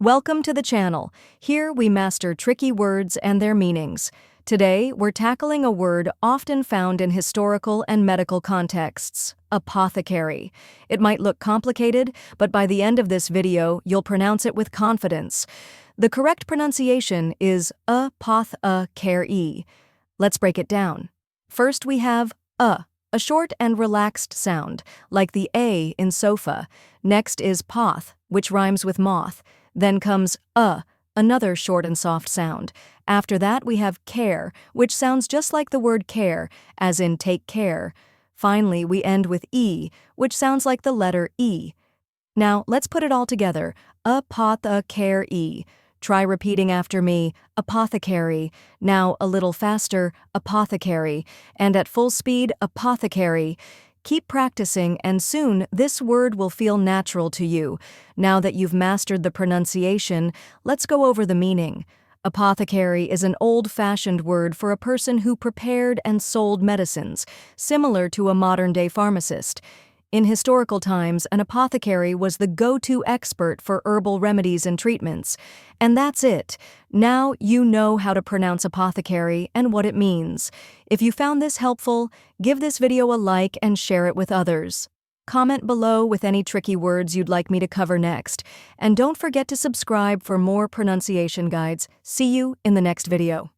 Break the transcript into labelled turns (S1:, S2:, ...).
S1: Welcome to the channel. Here we master tricky words and their meanings. Today, we're tackling a word often found in historical and medical contexts: apothecary. It might look complicated, but by the end of this video, you'll pronounce it with confidence. The correct pronunciation is apothecary. Let's break it down. First, we have a short and relaxed sound, like the A in sofa. Next is poth, which rhymes with moth. Then comes another short and soft sound. After that, we have care, which sounds just like the word care, as in take care. Finally, we end with E, which sounds like the letter E. Now, let's put it all together. Apothecary. Try repeating after me: apothecary. Now, a little faster: apothecary. And at full speed: apothecary. Keep practicing, and soon this word will feel natural to you. Now that you've mastered the pronunciation, let's go over the meaning. Apothecary is an old-fashioned word for a person who prepared and sold medicines, similar to a modern-day pharmacist. In historical times, an apothecary was the go-to expert for herbal remedies and treatments. And that's it. Now you know how to pronounce apothecary and what it means. If you found this helpful, give this video a like and share it with others. Comment below with any tricky words you'd like me to cover next. And don't forget to subscribe for more pronunciation guides. See you in the next video.